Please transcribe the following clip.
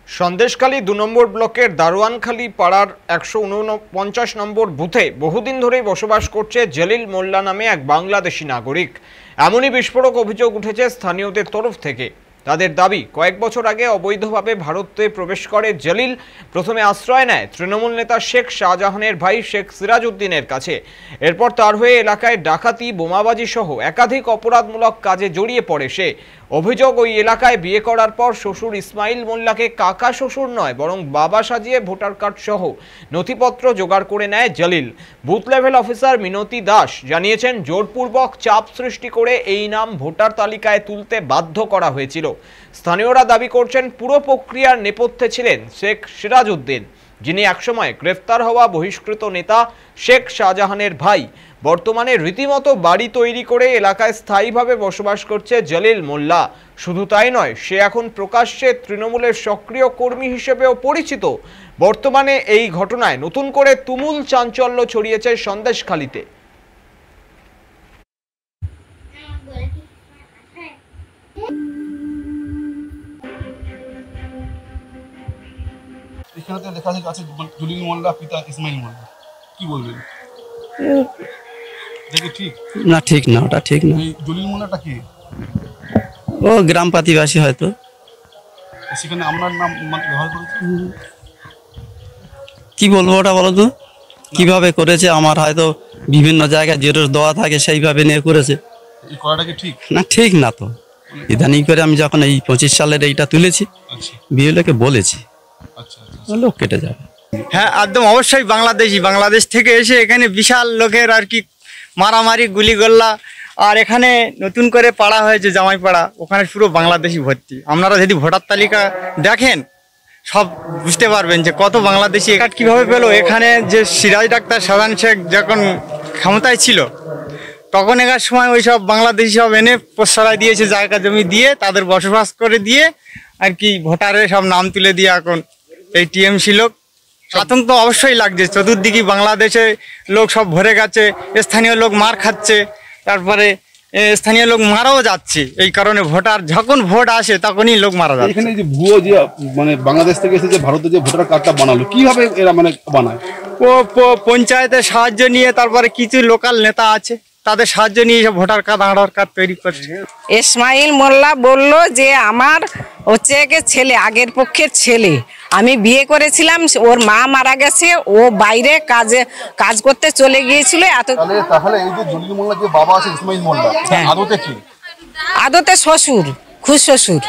সন্দেশখালী ২ নম্বর ব্লকের দারোয়ানখালী পাড়ার ১৪৯ নম্বর বুথে বহুদিন ধরেই বসবাস করছে জলিল মোল্লা নামে এক বাংলাদেশি নাগরিক। এমনই বিস্ফোরক অভিযোগ উঠেছে স্থানীয়দের তরফ থেকে। তাদের দাবি, কয়েক বছর আগে অবৈধভাবে ভারতে প্রবেশ করে জলিল। প্রথমে আশ্রয় নেয় তৃণমূল নেতা শেখ শাহজাহানের ভাই শেখ সিরাজউদ্দিনের কাছে। এরপর তার হয়ে এলাকায় ডাকাতি, বোমাবাজি সহ একাধিক অপরাধমূলক কাজে জড়িয়ে পড়ে সে। অভিযোগ, ওই এলাকায় বিয়ে করার পর শ্বশুর ইসমাইল মোল্লাকে কাকা শ্বশুর নয় বরং বাবা সাজিয়ে ভোটার কার্ড সহ নথিপত্র জোগাড় করে নেয় জলিল। বুথ লেভেল অফিসার মিনতি দাস জানিয়েছেন, জোরপূর্বক চাপ সৃষ্টি করে এই নাম ভোটার তালিকায় তুলতে বাধ্য করা হয়েছিল। স্থানীয়রা দাবি করছেন, পুরো প্রক্রিয়ার নেপথ্যে ছিলেন শেখ সিরাজউদ্দিন, যিনি একসময় গ্রেফতার হওয়া বহিষ্কৃত নেতা শেখ শাহজাহানের ভাই। বর্তমানে রীতিমতো বাড়ি তৈরি করে এলাকায় স্থায়ীভাবে বসবাস করছে জলিল মোল্লা। শুধু তাই নয়, সে এখন প্রকাশ্যে তৃণমূলের সক্রিয় কর্মী হিসেবেও পরিচিত। বর্তমানে এই ঘটনায় নতুন করে তুমুল চাঞ্চল্য ছড়িয়েছে সন্দেশখালীতে। এখানে লেখা আছে জলিল মোল্লা পিতা ইসমাইল মোল্লা, কি বলবেন? দেখি ঠিক না, ঠিক না, ওটা ঠিক না। এই জলিল মোল্লাটা কি? ও গ্রাম প্রতিবাসী হয়তো, সেখানে আপনার নাম ব্যবহার করেছে। কি বলবো ওটা বলো তো, কিভাবে করেছে? আমার হয়তো বিভিন্ন জায়গায় জেরক্স দেওয়া থাকে, সেইভাবে নিয়ে করেছে। এই করাটা কি ঠিক? না, ঠিক না তো। ইদানিং করে আমি যখন এই 25 সালের এইটা তুলেছি, বিএলওকে বলেছি, লোক কেটে যাবে। হ্যাঁ, একদম অবশ্যই বাংলাদেশ থেকে এসে এখানে বিশাল লোকের আর কি মারামারি, গুলিগোল্লা। আর এখানে নতুন করে পাড়া হয়েছে জামাই পাড়া, ওখানে পুরো বাংলাদেশি ভর্তি। আপনারা যদি ভোটার তালিকা দেখেন সব বুঝতে পারবেন যে কত বাংলাদেশি কার্ড কীভাবে পেলো। এখানে যে সিরাজ ডাক্তার শাহজাহান শেখ যখন ক্ষমতায় ছিল, তখন একার সময় ওই সব বাংলাদেশি সব এনে প্রশ্রয় দিয়েছে, জায়গা জমি দিয়ে তাদের বসবাস করে দিয়ে আর কি ভোটারের সব নাম তুলে দিয়ে এখন এই টিএমসি লোক। আতঙ্ক তো অবশ্যই লাগছে, চতুর্দিকে বাংলাদেশে লোক সব ভরে গেছে, স্থানীয় লোক মার খাচ্ছে, তারপরে স্থানীয় লোক মারাও যাচ্ছে। এই কারণে ভোটার যখন ভোট আসে তখনই লোক মারা যাচ্ছে। এখানে যে ভুয়ো যে মানে বাংলাদেশ থেকে এসে যে ভারতের যে ভোটার কার্ডটা বানালো, কিভাবে এরা মানে বানায়? পঞ্চায়েতের সাহায্য নিয়ে, তারপরে কিছু লোকাল নেতা আছে তাদের সাহায্য নিয়ে সব ভোটার কার্ড, আধার কার্ড তৈরি করছে। ইসমাইল মোল্লা বলল যে আমার হচ্ছে ছেলে, আগের পক্ষের ছেলে, আমি বিয়ে করেছিলাম, ওর মা মারা গেছে, ও বাইরে কাজ করতে চলে গিয়েছিল। তাহলে এই যে জলিল মোল্লা যে বাবা আছে ইসমাইল মোল্লা, আদতে কি? আদতে শ্বশুর, খুশ শ্বশুর।